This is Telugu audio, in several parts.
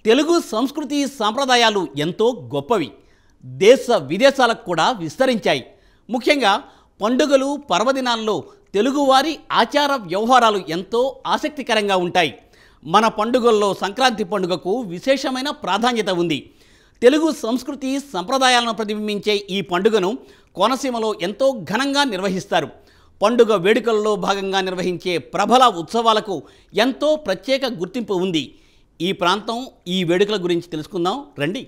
తెలుగు సంస్కృతి సాంప్రదాయాలు ఎంతో గొప్పవి. దేశ విదేశాలకు కూడా విస్తరించాయి. ముఖ్యంగా పండుగలు పర్వదినాల్లో తెలుగువారి ఆచార వ్యవహారాలు ఎంతో ఆసక్తికరంగా ఉంటాయి. మన పండుగల్లో సంక్రాంతి పండుగకు విశేషమైన ప్రాధాన్యత ఉంది. తెలుగు సంస్కృతి సంప్రదాయాలను ప్రతిబింబించే ఈ పండుగను కోనసీమలో ఎంతో ఘనంగా నిర్వహిస్తారు. పండుగ వేడుకల్లో భాగంగా నిర్వహించే ప్రబల ఉత్సవాలకు ఎంతో ప్రత్యేక గుర్తింపు ఉంది. ఈ ప్రాంతం ఈ వేడుకల గురించి తెలుసుకుందాం రండి.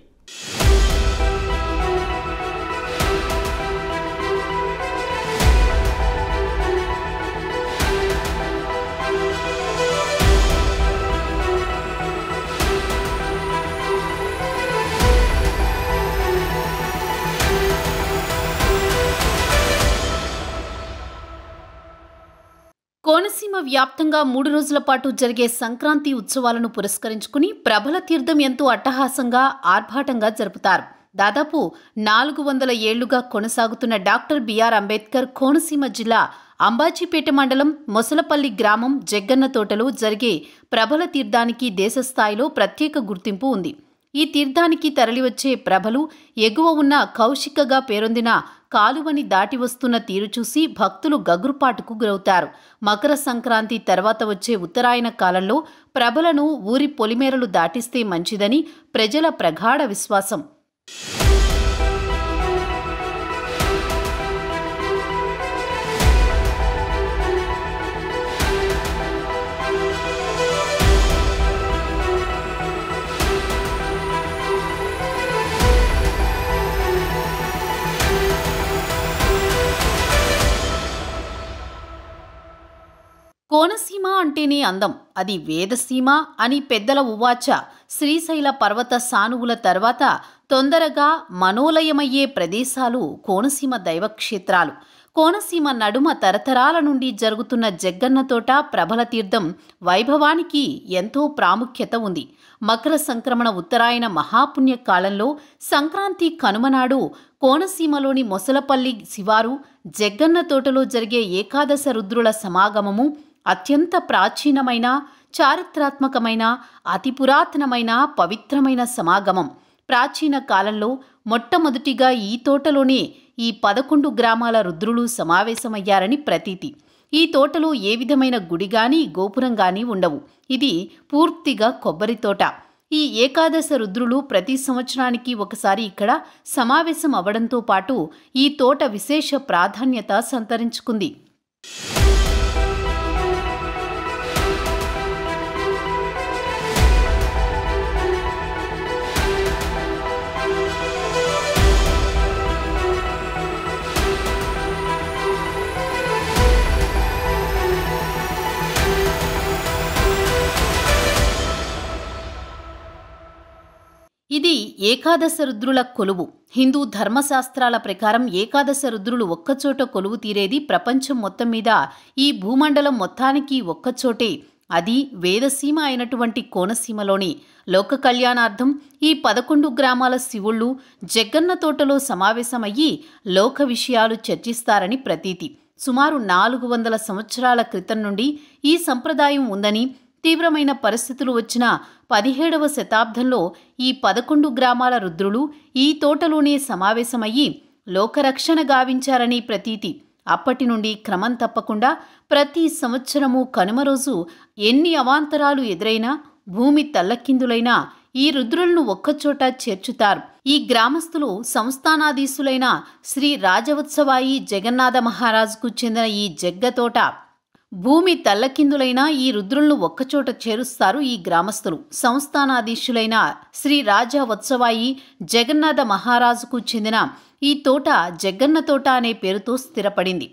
కోనసీమ వ్యాప్తంగా 3 రోజుల పాటు జరిగే సంక్రాంతి ఉత్సవాలను పురస్కరించుకుని ప్రబల తీర్థం ఎంతో అట్టహాసంగా ఆర్భాటంగా జరుపుతారు. దాదాపు 400 ఏళ్లుగా కొనసాగుతున్న డాక్టర్ బిఆర్ అంబేద్కర్ కోనసీమ జిల్లా అంబాజీపేట మండలం మొసలపల్లి గ్రామం జగ్గన్న తోటలో జరిగే ప్రబల తీర్థానికి దేశస్థాయిలో ప్రత్యేక గుర్తింపు ఉంది. ఈ తీర్థానికి తరలివచ్చే ప్రభలు ఎగువ ఉన్న కౌశికగా పేరొందిన కాలువని దాటి వస్తున్న తీరు చూసి భక్తులు గగురుపాటుకు గురవుతారు. మకర సంక్రాంతి తర్వాత వచ్చే ఉత్తరాయణ కాలంలో ప్రభలను ఊరి పొలిమేరలు దాటిస్తే మంచిదని ప్రజల ప్రగాఢ విశ్వాసం. కోనసీమ అంటేనే అందం, అది వేదసీమ అని పెద్దల ఉవాచ. శ్రీశైల పర్వత సానువుల తర్వాత తొందరగా మనోలయమయ్యే ప్రదేశాలు కోనసీమ దైవక్షేత్రాలు. కోనసీమ నడుమ తరతరాల నుండి జరుగుతున్న జగ్గన్న తోట ప్రబల తీర్థం వైభవానికి ఎంతో ప్రాముఖ్యత ఉంది. మకర సంక్రమణ ఉత్తరాయణ మహాపుణ్య కాలంలో సంక్రాంతి కనుమనాడు కోనసీమలోని మొసలపల్లి శివారు జగ్గన్న తోటలో జరిగే ఏకాదశ రుద్రుల సమాగమము అత్యంత ప్రాచీనమైన, చారిత్రాత్మకమైన, అతి పురాతనమైన, పవిత్రమైన సమాగమం. ప్రాచీన కాలంలో మొట్టమొదటిగా ఈ తోటలోనే ఈ 11 గ్రామాల రుద్రులు సమావేశమయ్యారని ప్రతీతి. ఈ తోటలో ఏ విధమైన గుడిగాని గోపురంగాని ఉండవు. ఇది పూర్తిగా కొబ్బరి తోట. ఈ ఏకాదశ రుద్రులు ప్రతి సంవత్సరానికి ఒకసారి ఇక్కడ సమావేశం అవడంతో పాటు ఈ తోట విశేష ప్రాధాన్యత సంతరించుకుంది. ఇది ఏకాదశ రుద్రుల కొలువు. హిందూ ధర్మశాస్త్రాల ప్రకారం ఏకాదశ రుద్రులు ఒక్కచోట కొలువు తీరేది ప్రపంచం మొత్తం మీద ఈ భూమండలం మొత్తానికి ఒక్కచోటే, అది వేదసీమ అయినటువంటి కోనసీమలోని. లోక కళ్యాణార్థం ఈ 11 గ్రామాల శివుళ్ళు జగ్గన్న తోటలో సమావేశమయ్యి లోక విషయాలు చర్చిస్తారని ప్రతీతి. సుమారు 400 సంవత్సరాల క్రితం నుండి ఈ సంప్రదాయం ఉందని, తీవ్రమైన పరిస్థితులు వచ్చిన 17వ శతాబ్దంలో ఈ 11 గ్రామాల రుద్రులు ఈ తోటలోనే సమావేశమయ్యి లోకరక్షణ గావించారని ప్రతీతి. అప్పటి నుండి క్రమం తప్పకుండా ప్రతి సంవత్సరము కనుమ రోజు ఎన్ని అవాంతరాలు ఎదురైనా, భూమి తల్లకిందులైనా ఈ రుద్రులను ఒక్కచోట చేర్చుతారు. ఈ గ్రామస్తులు సంస్థానాధీశులైన శ్రీ రాజవత్సవాయి జగన్నాథ మహారాజుకు చెందిన ఈ జగ్గతోట భూమి తల్లకిందులైన ఈ రుద్రులను ఒక్కచోట చేరుస్తారు ఈ గ్రామస్తులు. సంస్థానాధీశులైన శ్రీ రాజా వత్సవాయి జగన్నాథ మహారాజుకు చెందిన ఈ తోట జగ్గన్న తోట అనే పేరుతో స్థిరపడింది.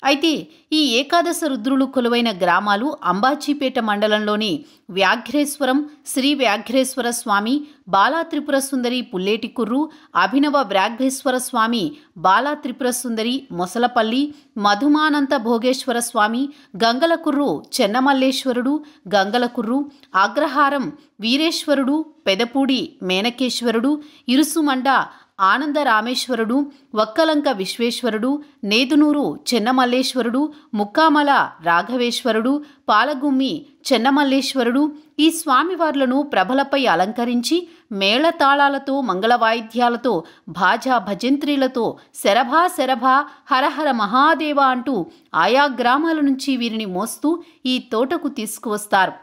అయితే ఈ ఏకాదశ రుద్రులు కొలువైన గ్రామాలు అంబాజీపేట మండలంలోని వ్యాఘ్రేశ్వరం, శ్రీ వ్యాఘ్రేశ్వర స్వామి, బాలా త్రిపుర సుందరి పుల్లేటికుర్రు, అభినవ వ్యాఘ్రేశ్వర స్వామి, బాలా త్రిపుర సుందరి మొసలపల్లి, మధుమానంత భోగేశ్వర స్వామి, గంగలకుర్రు చెన్నమల్లేశ్వరుడు, గంగలకుర్రు, అగ్రహారం వీరేశ్వరుడు, పెదపూడి మేనకేశ్వరుడు, ఇరుసుమండ ఆనందరామేశ్వరుడు, వక్కలంక విశ్వేశ్వరుడు, నేదునూరు చెన్నమల్లేశ్వరుడు, ముక్కామల రాఘవేశ్వరుడు, పాలగుమ్మి చెన్నమల్లేశ్వరుడు ఈ స్వామివార్లను ప్రభలపై అలంకరించి మేళతాళాలతో, మంగళవాయిద్యాలతో, భాజా భజంత్రీలతో శరభా శరభా హరహర మహాదేవ అంటూ ఆయా గ్రామాల నుంచి వీరిని మోస్తూ ఈ తోటకు తీసుకువస్తారు.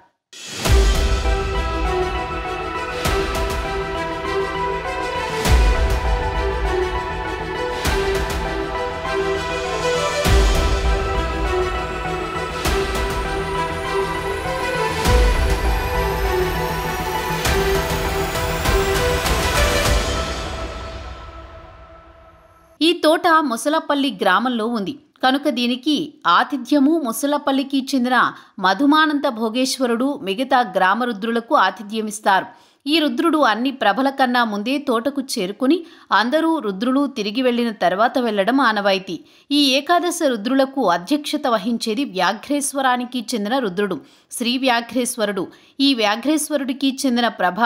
ఈ తోట ముసలపల్లి గ్రామంలో ఉంది కనుక దీనికి ఆతిథ్యము ముసలపల్లికి చెందిన మధుమానంత భోగేశ్వరుడు మిగతా గ్రామరుద్రులకు ఆతిథ్యమిస్తారు. ఈ రుద్రుడు అన్ని ప్రభల కన్నా ముందే తోటకు చేరుకుని అందరూ రుద్రులు తిరిగి వెళ్లిన తర్వాత వెళ్లడం ఆనవాయితీ. ఈ ఏకాదశ రుద్రులకు అధ్యక్షత వహించేది వ్యాఘ్రేశ్వరానికి చెందిన రుద్రుడు శ్రీ వ్యాఘ్రేశ్వరుడు. ఈ వ్యాఘ్రేశ్వరుడికి చెందిన ప్రభ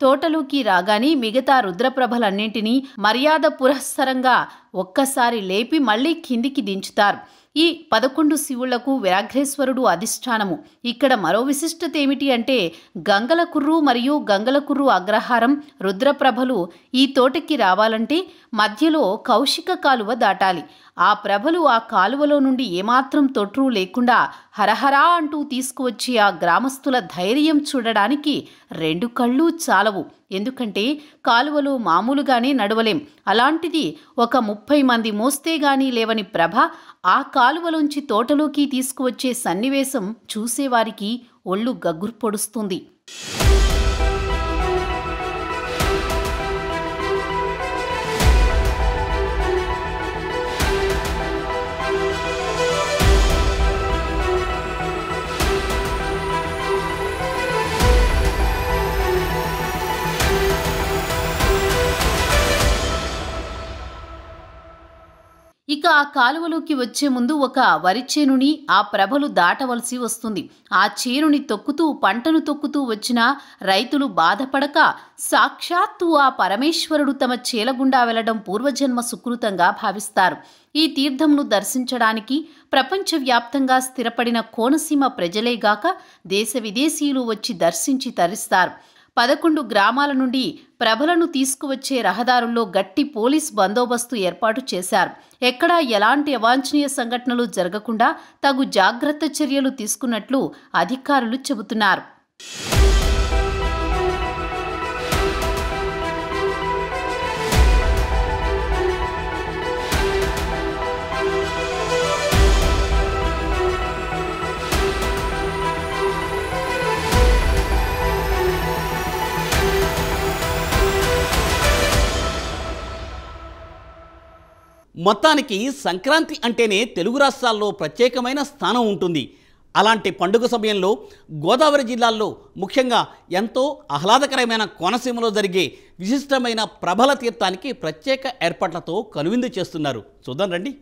తోటలోకి రాగానే మిగతా రుద్రప్రభలన్నింటినీ మర్యాద పురస్సరంగా ఒక్కసారి లేపి మళ్లీ కిందికి దించుతారు. ఈ 11 శివుళ్లకు వ్యాఘ్రేశ్వరుడు అధిష్టానము. ఇక్కడ మరో విశిష్టత ఏమిటి అంటే గంగలకుర్రు మరియు గంగలకుర్రు అగ్రహారం రుద్రప్రభలు ఈ తోటకి రావాలంటే మధ్యలో కౌశిక కాలువ దాటాలి. ఆ ప్రభలు ఆ కాలువలో నుండి ఏమాత్రం తొట్రు లేకుండా హరహరా అంటూ తీసుకువచ్చి ఆ గ్రామస్తుల ధైర్యం చూడడానికి 2 కళ్ళు చాలవు. ఎందుకంటే కాలువలో మామూలుగానే నడవలేం. అలాంటిది ఒక 30 మంది మోస్తే గానీ లేవని ప్రభ ఆ కాలువలోంచి తోటలోకి తీసుకువచ్చే సన్నివేశం చూసేవారికి ఒళ్ళు గగ్గురు పొడుస్తుంది. ఇక ఆ కాలువలోకి వచ్చే ముందు ఒక వరి చేనుని ఆ ప్రభలు దాటవలసి వస్తుంది. ఆ చేనుని తొక్కుతూ పంటను తొక్కుతూ వచ్చిన రైతులు బాధపడక సాక్షాత్తు ఆ పరమేశ్వరుడు తమ చేలగుండా వెళ్లడం పూర్వజన్మ సుకృతంగా భావిస్తారు. ఈ తీర్థంను దర్శించడానికి ప్రపంచవ్యాప్తంగా స్థిరపడిన కోనసీమ ప్రజలేగాక దేశ విదేశీయులు వచ్చి దర్శించి తరిస్తారు. 11 గ్రామాల నుండి ప్రభలను తీసుకువచ్చే రహదారుల్లో గట్టి పోలీస్ బందోబస్తు ఏర్పాటు చేశారు. ఎక్కడా ఎలాంటి అవాంఛనీయ సంఘటనలు జరగకుండా తగు జాగ్రత్త చర్యలు తీసుకున్నట్లు అధికారులు చెబుతున్నారు. మొత్తానికి సంక్రాంతి అంటేనే తెలుగు రాష్ట్రాల్లో ప్రత్యేకమైన స్థానం ఉంటుంది. అలాంటి పండుగ సమయంలో గోదావరి జిల్లాల్లో ముఖ్యంగా ఎంతో ఆహ్లాదకరమైన కోనసీమలో జరిగే విశిష్టమైన ప్రభల తీర్థానికి ప్రత్యేక ఏర్పాట్లతో కనువిందు చేస్తున్నారు. చూద్దాం రండి.